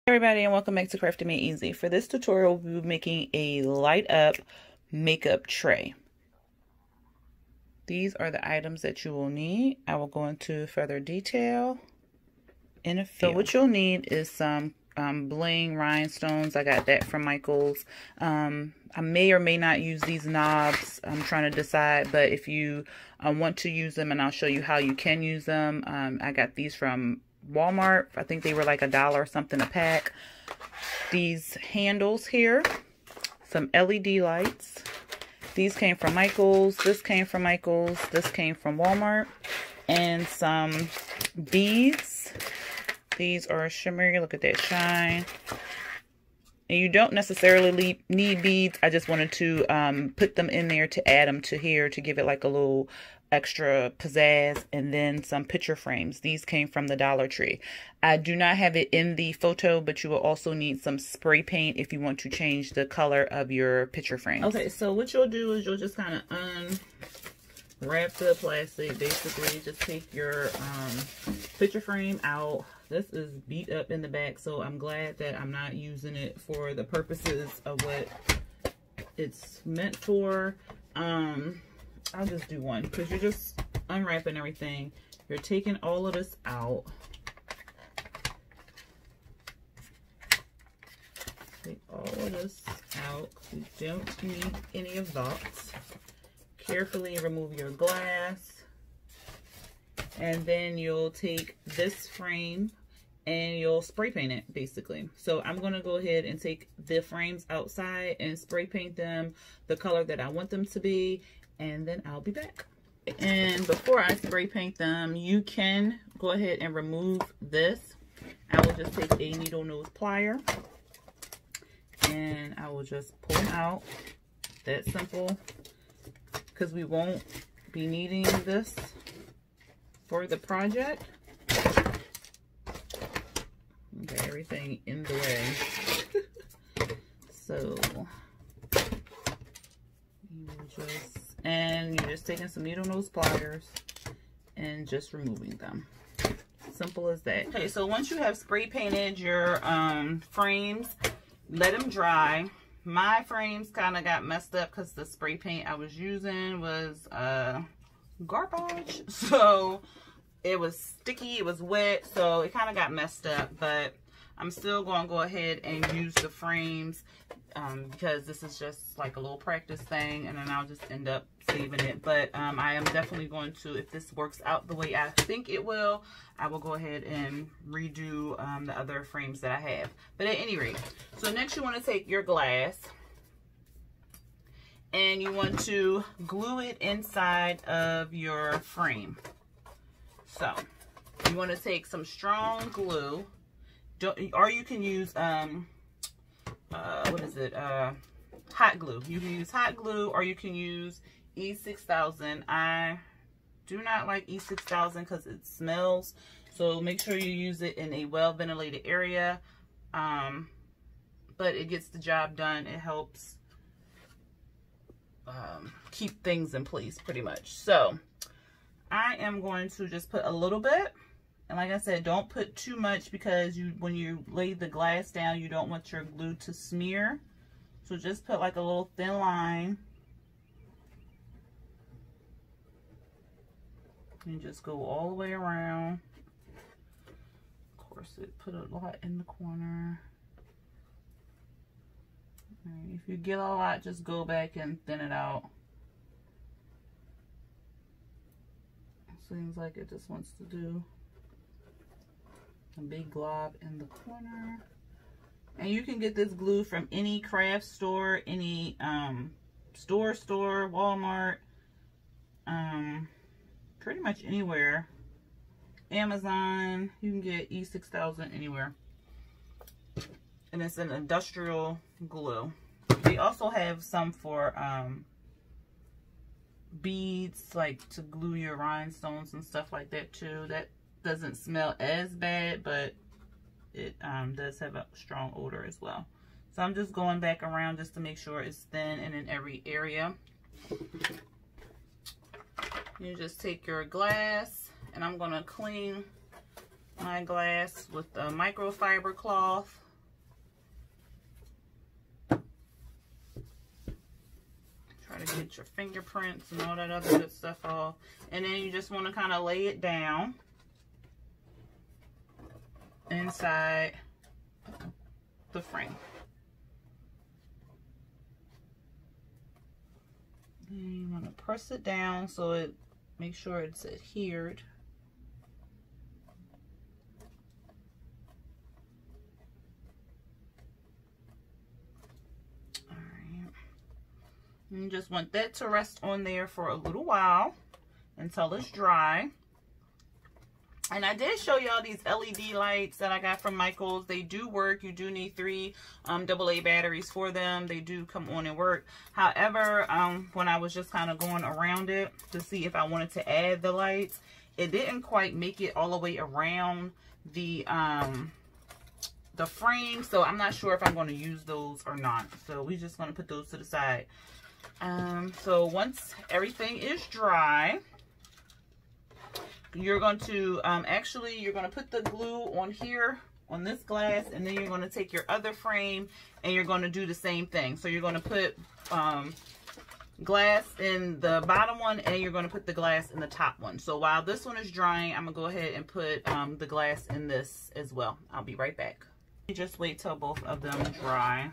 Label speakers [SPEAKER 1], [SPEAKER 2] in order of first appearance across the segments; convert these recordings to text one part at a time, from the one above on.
[SPEAKER 1] Everybody, and welcome back to Crafting Made Easy. For this tutorial, we'll be making a light up makeup tray. These are the items that you will need. I will go into further detail in a few. So what you'll need is some bling rhinestones. I got that from Michael's. I may or may not use these knobs. I'm trying to decide, but if you want to use them, and I'll show you how you can use them. I got these from Walmart. I think they were like $1 or something a pack. These handles here, some LED lights. These came from Michael's. This came from Michael's. This came from Walmart. And some beads. These are shimmery. Look at that shine. And you don't necessarily need beads. I just wanted to put them in there to add them to here to give it like a little extra pizzazz. And then some picture frames. These came from the Dollar Tree. I do not have it in the photo, but you will also need some spray paint if you want to change the color of your picture frames. Okay, so what you'll do is you'll just kind of unwrap the plastic. Basically, just take your picture frame out. This is beat up in the back, so I'm glad that I'm not using it for the purposes of what it's meant for. I'll just do one because you're just unwrapping everything. You're taking all of this out. Take all of this out. You don't need any of that. Carefully remove your glass. And then you'll take this frame and you'll spray paint it, basically. So I'm going to go ahead and take the frames outside and spray paint them the color that I want them to be. And then I'll be back. And before I spray paint them, you can go ahead and remove this. I will just take a needle nose plier. And I will just pull them out. That simple. Because we won't be needing this for the project. Okay, everything in the way. So you're just taking some needle nose pliers and just removing them. Simple as that. Okay, so once you have spray painted your frames, let them dry. My frames kind of got messed up because the spray paint I was using was garbage. So it was sticky, it was wet, so it kind of got messed up, but I'm still going to go ahead and use the frames because this is just like a little practice thing, and then I'll just end up saving it. But I am definitely going to, if this works out the way I think it will, I will go ahead and redo the other frames that I have. But at any rate, so next you want to take your glass and you want to glue it inside of your frame. So you want to take some strong glue, or you can use what is it, hot glue. You can use hot glue, or you can use E6000. I do not like E6000 because it smells, so make sure you use it in a well ventilated area. But it gets the job done. It helps keep things in place pretty much. So I am going to just put a little bit, and like I said, don't put too much because when you lay the glass down, you don't want your glue to smear. So just put like a little thin line and just go all the way around. Of course, it put a lot in the corner. And if you get a lot, just go back and thin it out. Seems like it just wants to do a big glob in the corner. And you can get this glue from any craft store, any store, Walmart, pretty much anywhere. Amazon, you can get E6000 anywhere. And it's an industrial glue. They also have some for beads, like to glue your rhinestones and stuff like that too. That doesn't smell as bad, but it does have a strong odor as well. So I'm just going back around just to make sure it's thin and in every area. You just take your glass, and I'm going to clean my glass with a microfiber cloth Try to get your fingerprints and all that other good stuff off. And then you just want to kind of lay it down inside the frame. And you want to press it down so it make sure it's adhered. And you just want that to rest on there for a little while until it's dry. And I did show y'all these LED lights that I got from Michaels. They do work. You do need 3 AA batteries for them. They do come on and work. However, when I was just kind of going around it to see if I wanted to add the lights, it didn't quite make it all the way around the frame. So I'm not sure if I'm going to use those or not. So we're just going to put those to the side. So once everything is dry, you're going to you're going to put the glue on here on this glass, and then you're going to take your other frame and you're going to do the same thing. So you're going to put glass in the bottom one, and you're going to put the glass in the top one. So while this one is drying, I'm going to go ahead and put the glass in this as well. I'll be right back. You just wait till both of them dry.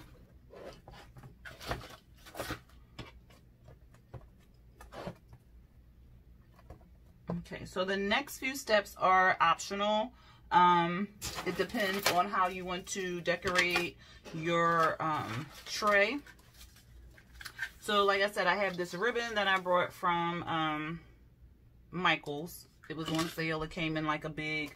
[SPEAKER 1] Okay, so the next few steps are optional. It depends on how you want to decorate your tray. So like I said, I have this ribbon that I brought from Michaels. It was on sale. It came in like a big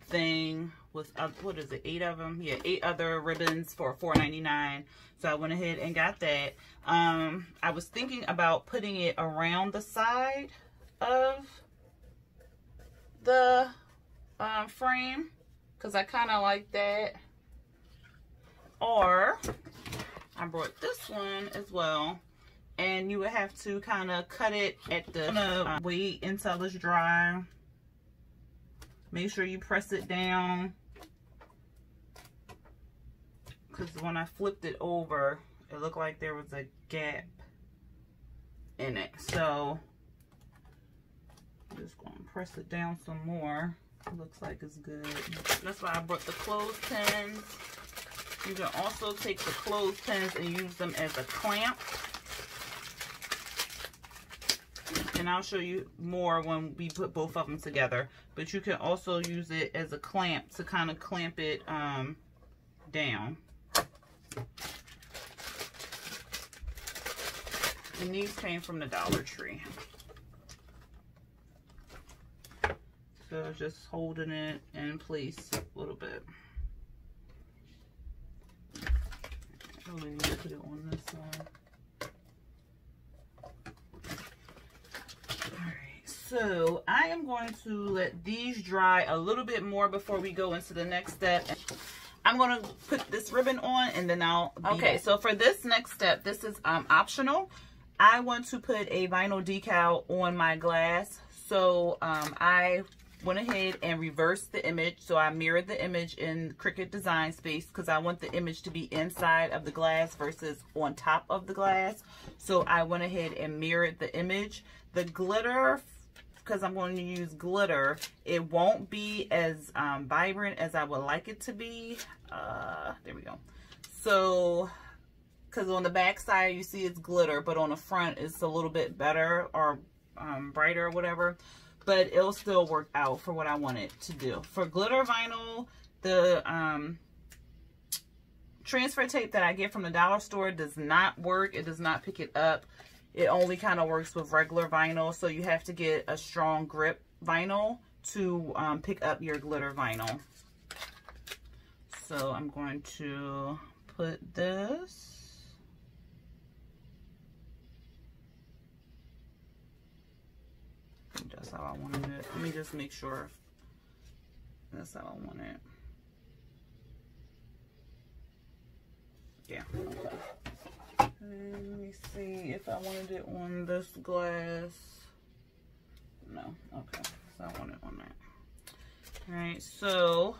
[SPEAKER 1] thing with, what is it, 8 of them? Yeah, 8 other ribbons for $4.99. So I went ahead and got that. I was thinking about putting it around the side of the frame, because I kind of like that. Or I brought this one as well, and you would have to kind of cut it at the wait until it's dry. Make sure you press it down, because when I flipped it over, it looked like there was a gap in it. So just going to press it down some more. It looks like it's good. That's why I brought the clothespins. You can also take the clothespins and use them as a clamp. And I'll show you more when we put both of them together. But you can also use it as a clamp to kind of clamp it down. And these came from the Dollar Tree. So just holding it in place a little bit. Oh, we need to put it on this one. Alright, so I am going to let these dry a little bit more before we go into the next step. I'm going to put this ribbon on and then I'll be back. So for this next step, this is optional. I want to put a vinyl decal on my glass. So I went ahead and reversed the image. So I mirrored the image in Cricut Design Space because I want the image to be inside of the glass versus on top of the glass. So I went ahead and mirrored the image. The glitter, because I'm going to use glitter, it won't be as vibrant as I would like it to be. There we go. So, because on the back side you see it's glitter, but on the front it's a little bit better or brighter or whatever. But it'll still work out for what I want it to do. For glitter vinyl, the transfer tape that I get from the dollar store does not work. It does not pick it up. It only kind of works with regular vinyl. So you have to get a strong grip vinyl to pick up your glitter vinyl. So I'm going to put this. That's how I wanted it. Let me just make sure that's how I want it. Yeah. Okay. Let me see if I wanted it on this glass. No. Okay. So I want it on that. Alright, so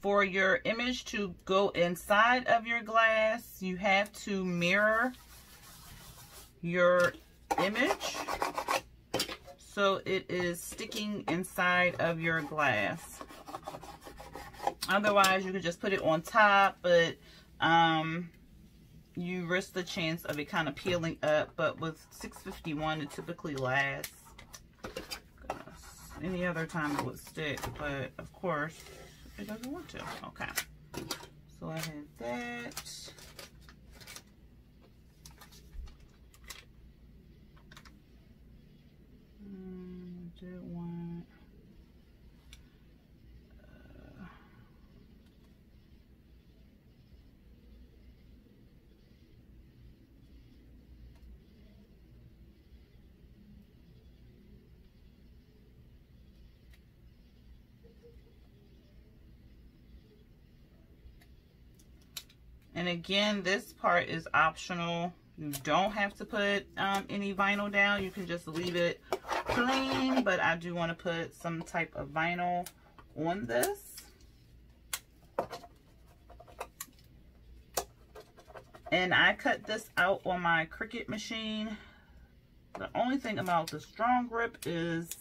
[SPEAKER 1] for your image to go inside of your glass, you have to mirror your image so it is sticking inside of your glass. Otherwise, you could just put it on top, but you risk the chance of it kind of peeling up. But with 651, it typically lasts. Any other time it would stick, but of course it doesn't want to. Okay, so I have that. Did want and again, this part is optional. You don't have to put any vinyl down. You can just leave it plain, but I do want to put some type of vinyl on this. And I cut this out on my Cricut machine. The only thing about the strong grip is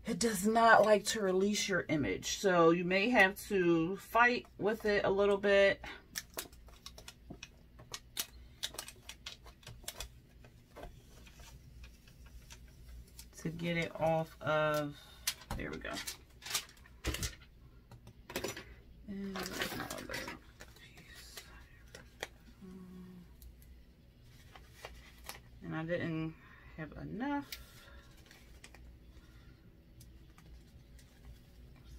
[SPEAKER 1] it does not like to release your image. So you may have to fight with it a little bit. To get it off of, there we go. And there's my other piece. And I didn't have enough.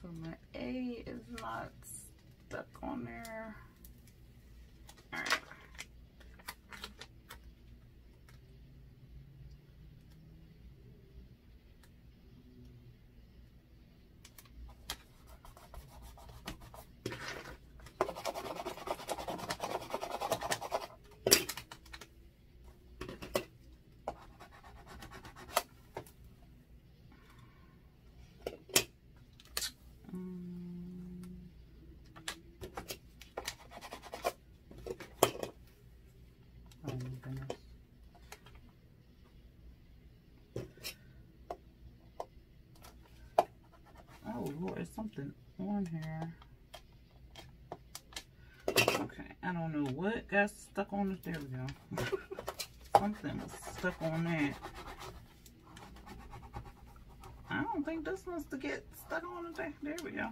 [SPEAKER 1] So my A is not stuck on there. All right. There's something on here. Okay, I don't know what got stuck on it. There we go. Something was stuck on that. I don't think this wants to get stuck on it. There we go.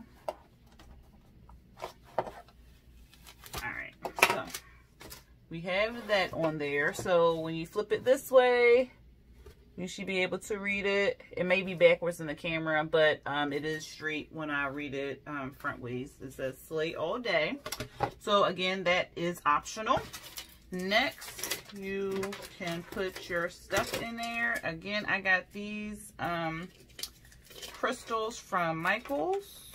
[SPEAKER 1] Alright, so we have that on there. So when you flip it this way, you should be able to read it. It may be backwards in the camera, but it is straight when I read it front ways. It says Slay All Day. So again, that is optional. Next, you can put your stuff in there. Again, I got these crystals from Michaels.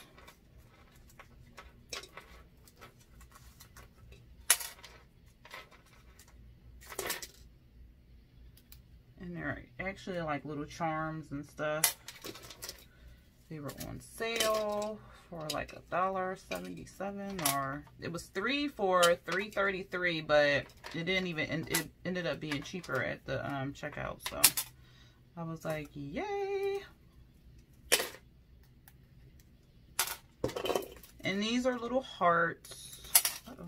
[SPEAKER 1] And they're actually like little charms and stuff. They were on sale for like $1.77, or it was 3 for $3.33, but it didn't even, it ended up being cheaper at the checkout. So I was like, yay. And these are little hearts. Uh-oh.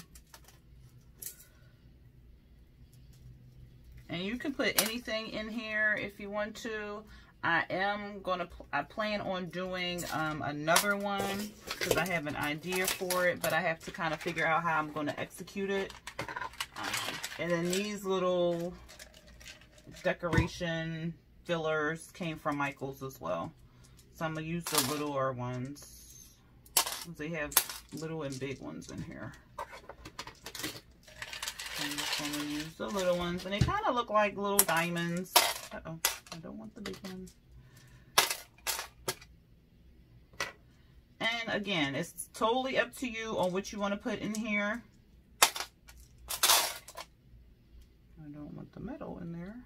[SPEAKER 1] And you can put anything in here if you want to. I plan on doing another one because I have an idea for it, but I have to kind of figure out how I'm going to execute it. And then these little decoration fillers came from Michaels as well. So I'm going to use the littler ones. They have little and big ones in here. I'm just going to use the little ones. And they kind of look like little diamonds. Uh-oh. I don't want the big ones. And again, it's totally up to you on what you want to put in here. I don't want the metal in there.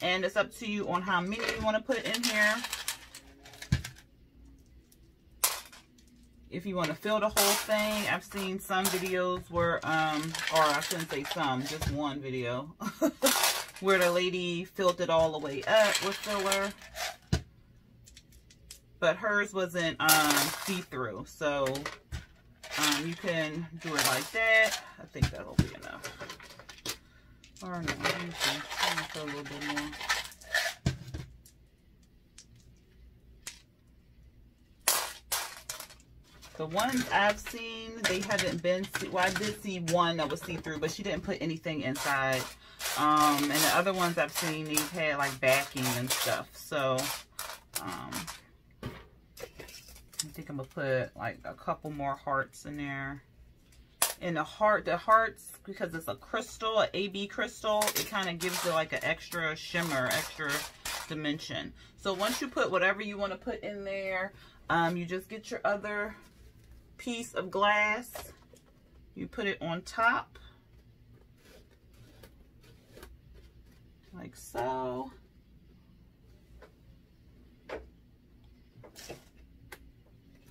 [SPEAKER 1] And it's up to you on how many you want to put in here. if you want to fill the whole thing. I've seen some videos where, or I shouldn't say some, just one video, where the lady filled it all the way up with filler. But hers wasn't see-through, so you can do it like that. I think that'll be enough. Or no, let me see. I'm gonna put a little bit more. The ones I've seen, they haven't been, well, I did see one that was see-through, but she didn't put anything inside. And the other ones I've seen, they've had like backing and stuff. So, I think I'm gonna put like a couple more hearts in there. And the hearts, because it's a crystal, an AB crystal, it kind of gives it like an extra shimmer, extra dimension. So once you put whatever you want to put in there, you just get your other piece of glass, you put it on top like so.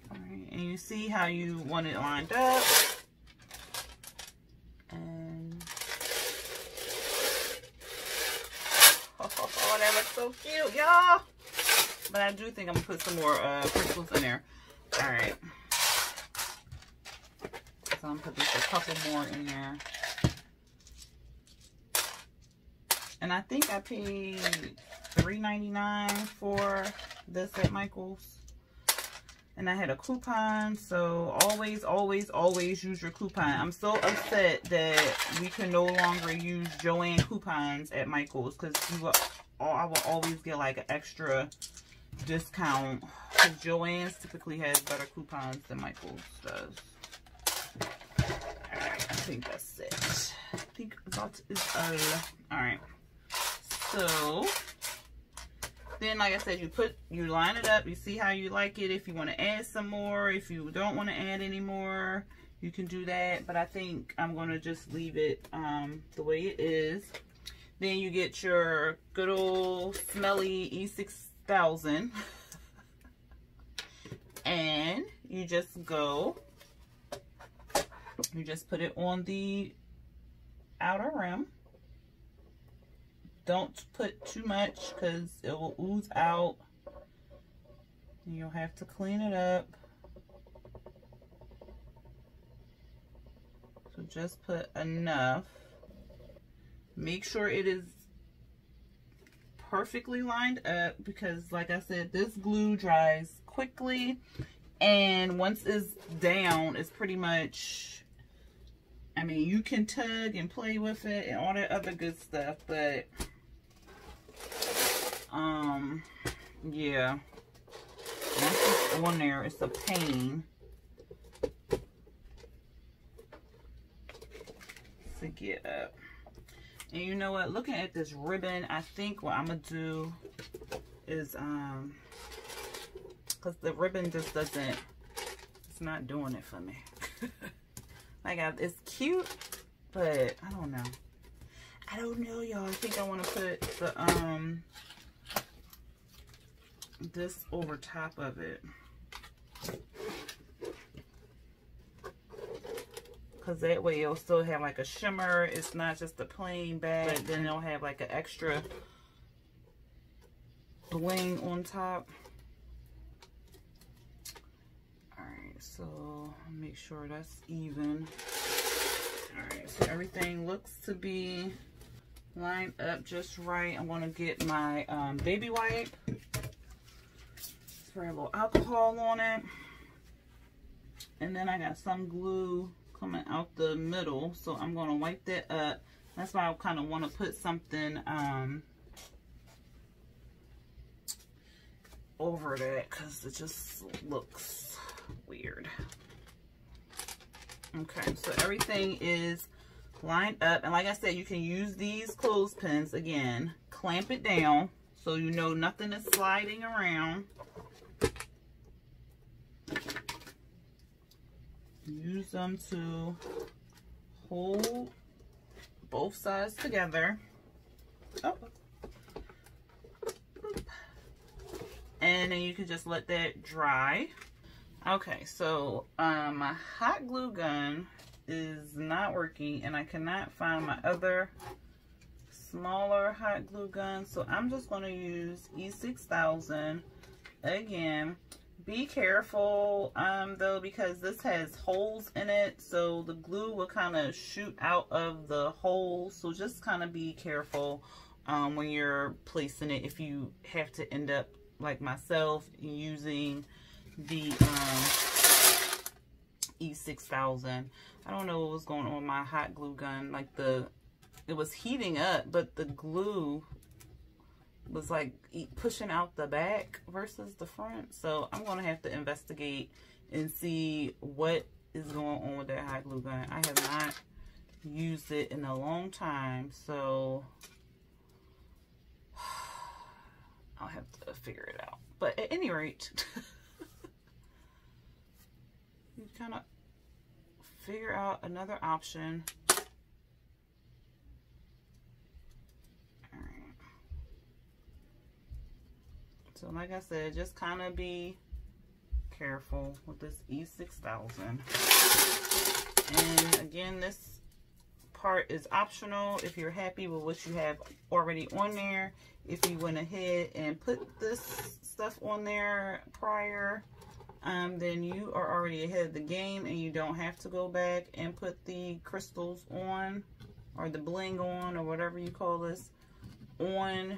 [SPEAKER 1] All right, and you see how you want it lined up. And oh, that looks so cute, y'all. But I do think I'm gonna put some more crystals in there. All right. So I'm gonna put just a couple more in there. And I think I paid $3.99 for this at Michael's. And I had a coupon, so always, always, always use your coupon. I'm so upset that we can no longer use Joann coupons at Michael's, because I will always get like an extra discount. Because Joann's typically has better coupons than Michael's does. Alright, I think that's it. I think that is all. Alright. So then, like I said, you line it up. You see how you like it. If you want to add some more, if you don't want to add any more, you can do that. But I think I'm going to just leave it the way it is. Then you get your good old smelly E6000. And you just put it on the outer rim. Don't put too much because it will ooze out. You'll have to clean it up. So just put enough. Make sure it is perfectly lined up because, like I said, this glue dries quickly. And once it's down, it's pretty much, I mean, you can tug and play with it and all that other good stuff, but yeah, once it's on there, it's a pain to get up. And you know what, looking at this ribbon, I think what I'm gonna do is because the ribbon just doesn't, it's not doing it for me. Like, it's cute, but I don't know. I don't know, y'all. I think I want to put the this over top of it, because that way it'll still have like a shimmer. It's not just a plain bag, but then it'll have like an extra bling on top. Alright, so make sure that's even. Alright, so everything looks to be lined up just right. I'm going to get my baby wipe. Spray a little alcohol on it. And then I got some glue coming out the middle, so I'm going to wipe that up. That's why I kind of want to put something over that, because it just looks weird. Okay, so everything is lined up, and like I said, you can use these clothespins again, clamp it down so you know nothing is sliding around. Use them to hold both sides together. Oh. And then you can just let that dry. Okay, so my hot glue gun is not working, and I cannot find my other smaller hot glue gun, so I'm just going to use E6000 again. Be careful though, because this has holes in it, so the glue will kind of shoot out of the holes, so just kind of be careful when you're placing it, if you have to end up like myself using the E6000. I don't know what was going on with my hot glue gun, like it was heating up, but the glue was like pushing out the back versus the front. So I'm gonna have to investigate and see what is going on with that hot glue gun. I have not used it in a long time, so I'll have to figure it out. But at any rate, you kind of figure out another option. So like I said, just kind of be careful with this E6000. And again, this part is optional if you're happy with what you have already on there. If you went ahead and put this stuff on there prior, then you are already ahead of the game and you don't have to go back and put the crystals on, or the bling on, or whatever you call this, on.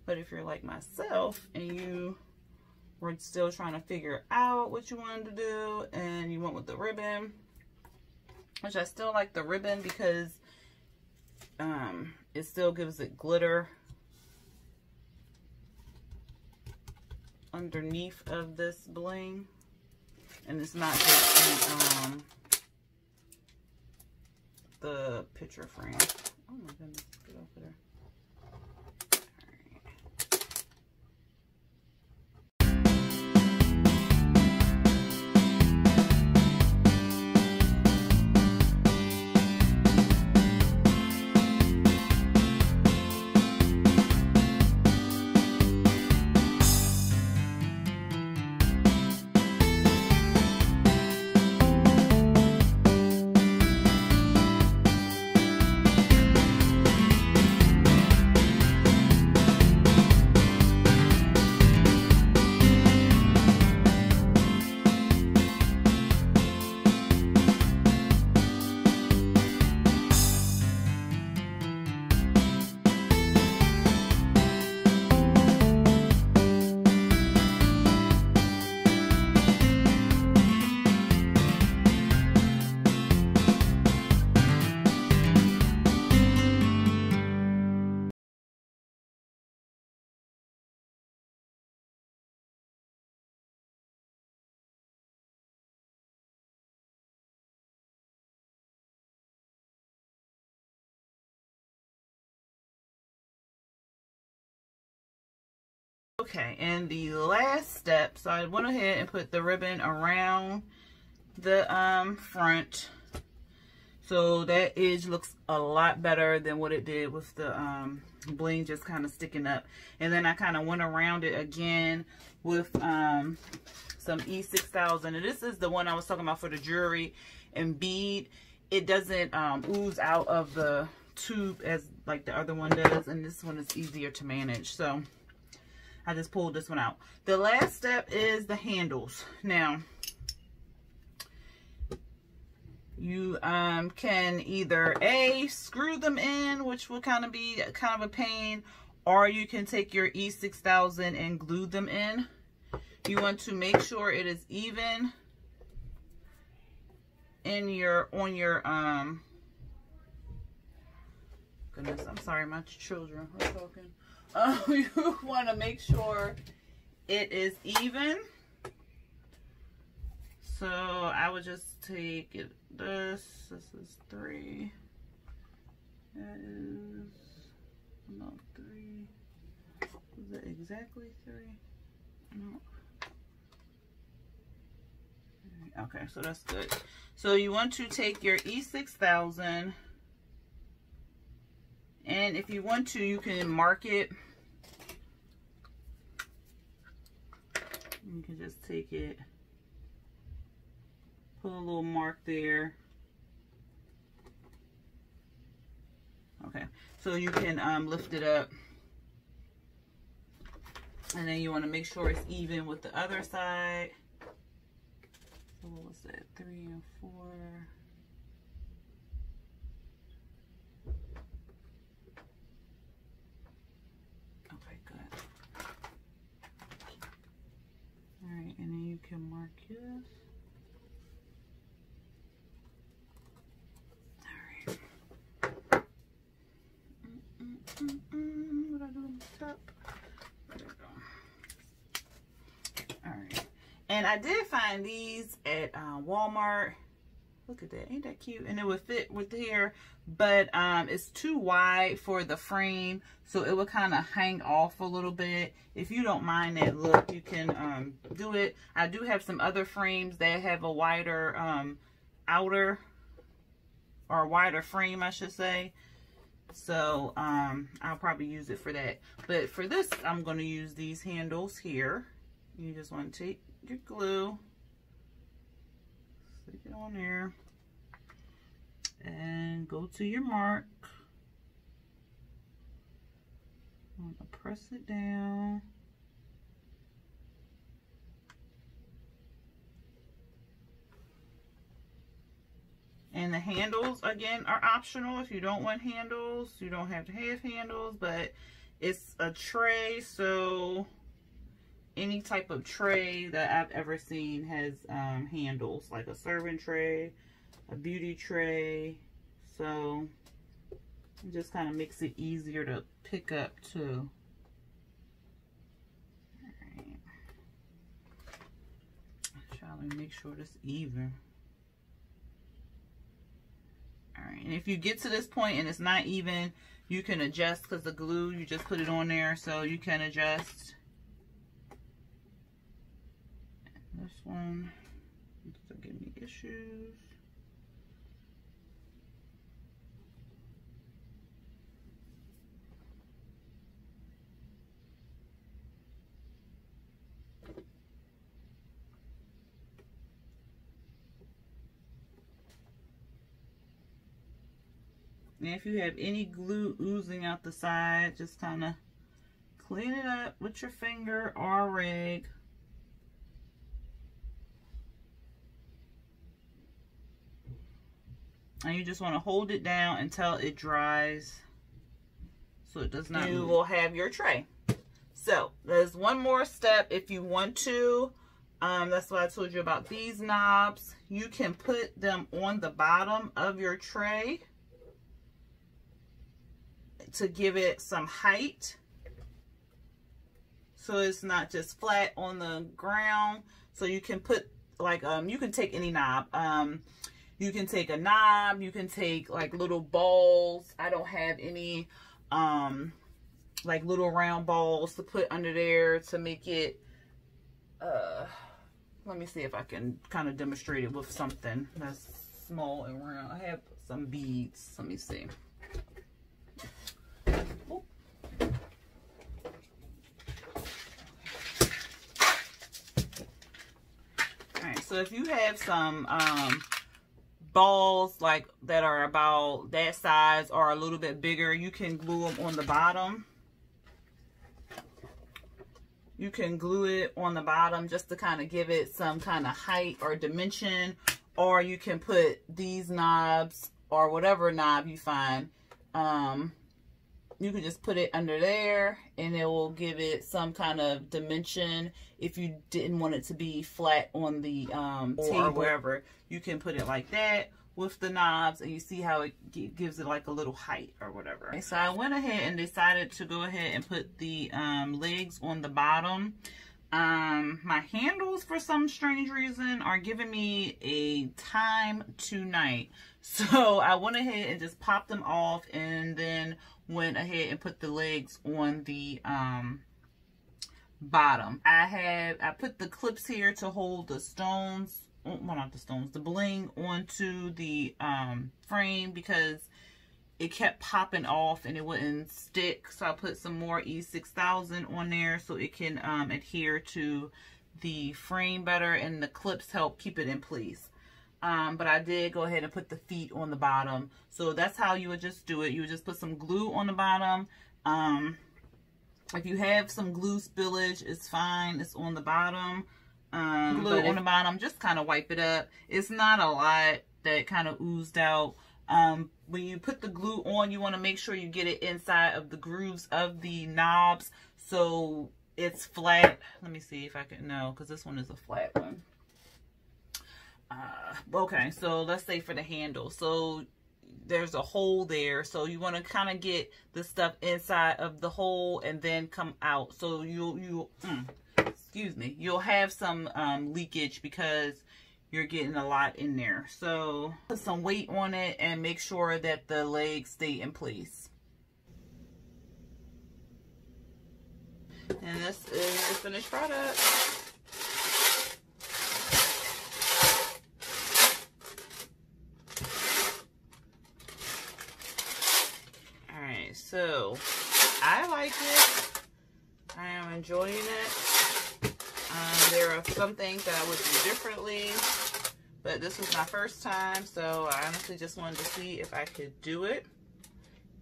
[SPEAKER 1] But if you're like myself and you were still trying to figure out what you wanted to do and you went with the ribbon, which I still like the ribbon because it still gives it glitter underneath of this bling, and it's not just the picture frame. Oh my goodness, get over there. Okay, and the last step, so I went ahead and put the ribbon around the front, so that edge looks a lot better than what it did with the bling just kind of sticking up. And then I kind of went around it again with some E6000, and this is the one I was talking about for the jewelry and bead. It doesn't ooze out of the tube as like the other one does, and this one is easier to manage, so I just pulled this one out. The last step is the handles. Now, you can either screw them in, which will kind of be kind of a pain, or you can take your E6000 and glue them in. You want to make sure it is even in your goodness, I'm sorry, my children are talking. You want to make sure it is even. So I would just take it, this is 3, that is about 3, is it exactly 3? No. Okay, so that's good. So you want to take your E6000, and if you want to, you can mark it You can just take it, put a little mark there. Okay, so you can lift it up. And then you want to make sure it's even with the other side. So what was that? 3 and 4. Okay, good. Alright, and then you can mark this. Alright. What do I do on the top? There we go. Alright. And I did find these at Walmart. Look at that. Ain't that cute? And it would fit with here, but it's too wide for the frame, so it would kind of hang off a little bit. If you don't mind that look, you can do it. I do have some other frames that have a wider outer, or wider frame, I should say. So I'll probably use it for that. But for this, I'm going to use these handles here. You just want to take your glue, stick it on there, and go to your mark. I'm going to press it down. And the handles, again, are optional. If you don't want handles, you don't have to have handles, but it's a tray, so any type of tray that I've ever seen has handles, like a serving tray, a beauty tray. So it just kind of makes it easier to pick up too. Alright. Try to make sure it's even. Alright, and if you get to this point and it's not even, you can adjust, because the glue, you just put it on there, so you can adjust. This one doesn't give me issues. And if you have any glue oozing out the side, just kind of clean it up with your finger or a rag. And you just want to hold it down until it dries, so it does not move. You will have your tray. So there's one more step if you want to. That's what I told you about these knobs. You can put them on the bottom of your tray to give it some height, so it's not just flat on the ground. So you can put like you can take any knob. You can take a knob, you can take like little balls. I don't have any like little round balls to put under there to make it let me see if I can kind of demonstrate it with something that's small and round. I have some beads. Let me see. Oh. Alright, so if you have some balls like that are about that size or a little bit bigger, you can glue them on the bottom. You can glue it on the bottom just to kind of give it some kind of height or dimension, or you can put these knobs or whatever knob you find. You can just put it under there and it will give it some kind of dimension. If you didn't want it to be flat on the table or wherever, you can put it like that with the knobs, and you see how it gives it like a little height or whatever. Okay, so I went ahead and decided to go ahead and put the legs on the bottom. My handles, for some strange reason, are giving me a time tonight. So I went ahead and just popped them off, and then went ahead and put the legs on the bottom. I put the clips here to hold the stones, well, not the stones, the bling onto the frame, because it kept popping off and it wouldn't stick. So I put some more E6000 on there so it can adhere to the frame better, and the clips help keep it in place. But I did go ahead and put the feet on the bottom. So that's how you would just do it. You would just put some glue on the bottom. If you have some glue spillage, it's fine. It's on the bottom. Glue on the bottom, just kind of wipe it up. It's not a lot that kind of oozed out. When you put the glue on, you want to make sure you get it inside of the grooves of the knobs so it's flat. Let me see if I can, no, because this one is a flat one. Okay, so let's say for the handle. So there's a hole there, so you want to kind of get the stuff inside of the hole and then come out. So excuse me, you'll have some leakage because you're getting a lot in there. So put some weight on it and make sure that the legs stay in place. And this is the finished product. Alright, so I like it. I am enjoying it. There are some things that I would do differently, but this was my first time, so I honestly just wanted to see if I could do it.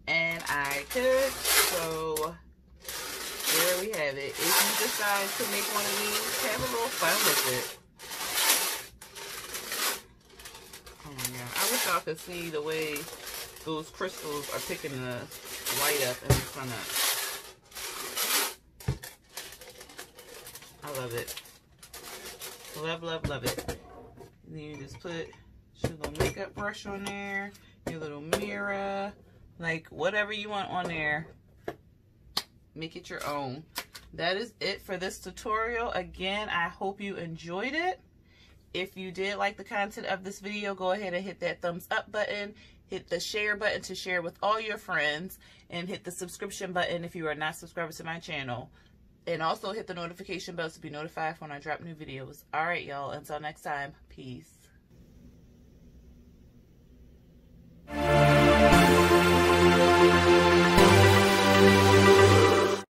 [SPEAKER 1] And I could, so there we have it. If you decide to make one of these, have a little fun with it. Oh my God, I wish y'all could see the way those crystals are picking the light up in the front up. I love it. Love, love, love it. And then you just put your little makeup brush on there, your little mirror, like whatever you want on there. Make it your own. That is it for this tutorial. Again, I hope you enjoyed it. If you did like the content of this video, go ahead and hit that thumbs up button. Hit the share button to share with all your friends. And hit the subscription button if you are not subscribed to my channel. And also hit the notification bell to be notified when I drop new videos. Alright, y'all. Until next time. Peace.